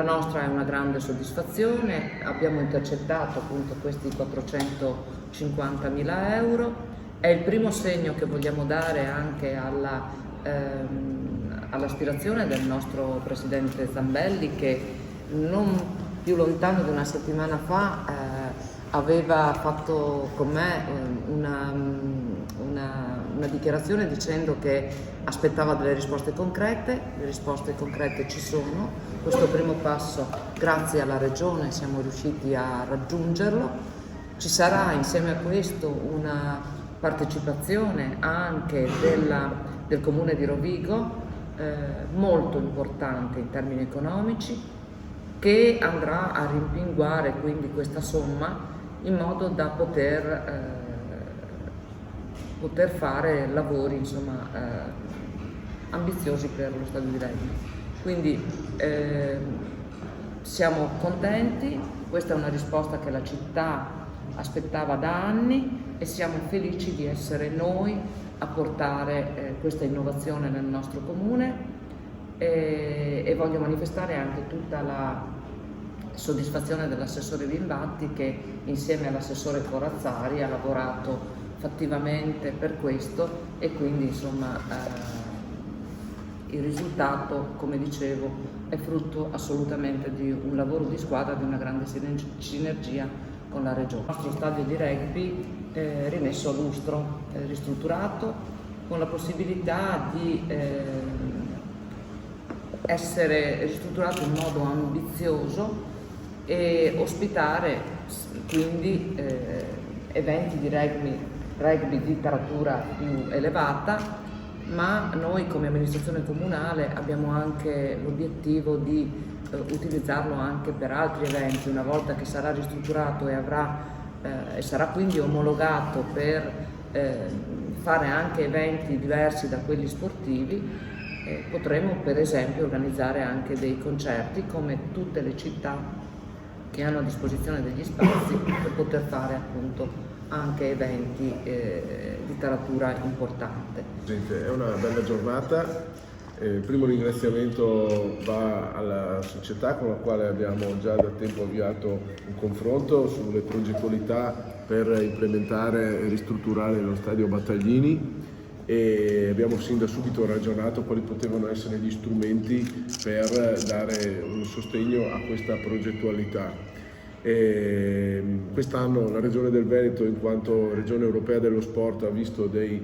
La nostra è una grande soddisfazione, abbiamo intercettato appunto questi 450.000 euro, è il primo segno che vogliamo dare anche all'aspirazione del nostro Presidente Zambelli, che non più lontano di una settimana fa aveva fatto con me una dichiarazione dicendo che aspettava delle risposte concrete. Le risposte concrete ci sono, questo primo passo grazie alla Regione siamo riusciti a raggiungerlo, ci sarà insieme a questo una partecipazione anche del Comune di Rovigo molto importante in termini economici, che andrà a rimpinguare quindi questa somma in modo da poter fare lavori ambiziosi per lo stadio di Regbi. Quindi siamo contenti, questa è una risposta che la città aspettava da anni e siamo felici di essere noi a portare questa innovazione nel nostro comune e voglio manifestare anche tutta la soddisfazione dell'assessore Bimbatti, che insieme all'assessore Corazzari ha lavorato fattivamente per questo e quindi il risultato, come dicevo, è frutto assolutamente di un lavoro di squadra, di una grande sinergia con la Regione. Il nostro stadio di rugby rimesso a lustro, ristrutturato, con la possibilità di essere ristrutturato in modo ambizioso e ospitare quindi eventi di rugby di taratura più elevata, ma noi come amministrazione comunale abbiamo anche l'obiettivo di utilizzarlo anche per altri eventi una volta che sarà ristrutturato e sarà quindi omologato per fare anche eventi diversi da quelli sportivi. Potremo per esempio organizzare anche dei concerti come tutte le città che hanno a disposizione degli spazi per poter fare appunto anche eventi di taratura importante. È una bella giornata. Il primo ringraziamento va alla società con la quale abbiamo già da tempo avviato un confronto sulle progettualità per implementare e ristrutturare lo stadio Battaglini, e abbiamo sin da subito ragionato quali potevano essere gli strumenti per dare un sostegno a questa progettualità. Quest'anno la Regione del Veneto, in quanto Regione Europea dello Sport, ha visto dei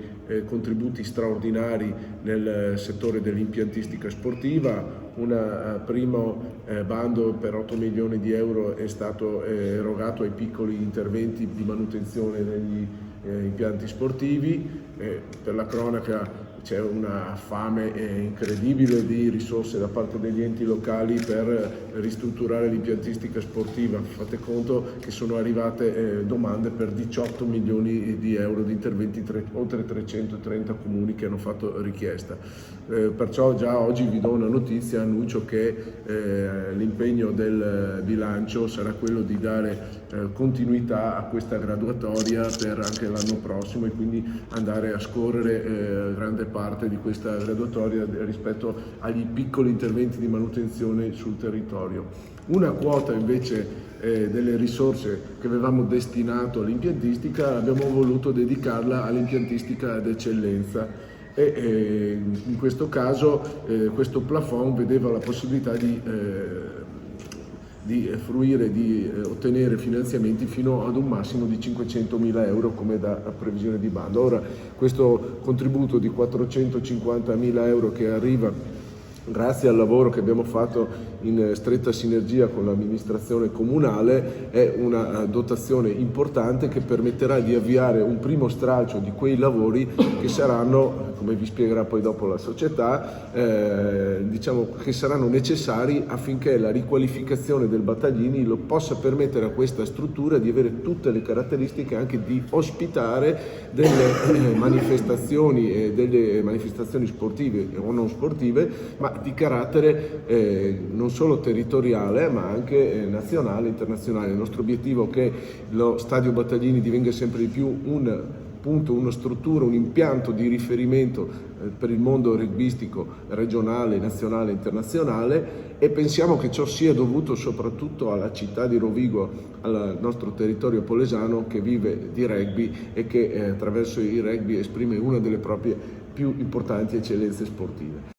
contributi straordinari nel settore dell'impiantistica sportiva. Un primo bando per 8 milioni di euro è stato erogato ai piccoli interventi di manutenzione degli impianti sportivi. Per la cronaca, c'è una fame incredibile di risorse da parte degli enti locali per ristrutturare l'impiantistica sportiva. Fate conto che sono arrivate domande per 18 milioni di euro di interventi, oltre 330 comuni che hanno fatto richiesta. Perciò già oggi vi do una notizia, annuncio che l'impegno del bilancio sarà quello di dare continuità a questa graduatoria per anche l'anno prossimo, e quindi andare a scorrere grande parte di questa graduatoria rispetto agli piccoli interventi di manutenzione sul territorio. Una quota invece delle risorse che avevamo destinato all'impiantistica abbiamo voluto dedicarla all'impiantistica d'eccellenza, e in questo caso questo plafond vedeva la possibilità di fruire, di ottenere finanziamenti fino ad un massimo di 500.000 euro come da previsione di bando. Ora, questo contributo di 450.000 euro che arriva grazie al lavoro che abbiamo fatto in stretta sinergia con l'amministrazione comunale è una dotazione importante che permetterà di avviare un primo stralcio di quei lavori che saranno, come vi spiegherà poi dopo la società, che saranno necessari affinché la riqualificazione del Battaglini lo possa permettere a questa struttura di avere tutte le caratteristiche anche di ospitare delle manifestazioni sportive o non sportive, ma di carattere non solo territoriale ma anche nazionale e internazionale. Il nostro obiettivo è che lo stadio Battaglini divenga sempre di più un appunto una struttura, un impianto di riferimento per il mondo rugbistico regionale, nazionale e internazionale, e pensiamo che ciò sia dovuto soprattutto alla città di Rovigo, al nostro territorio polesano che vive di rugby e che attraverso il rugby esprime una delle proprie più importanti eccellenze sportive.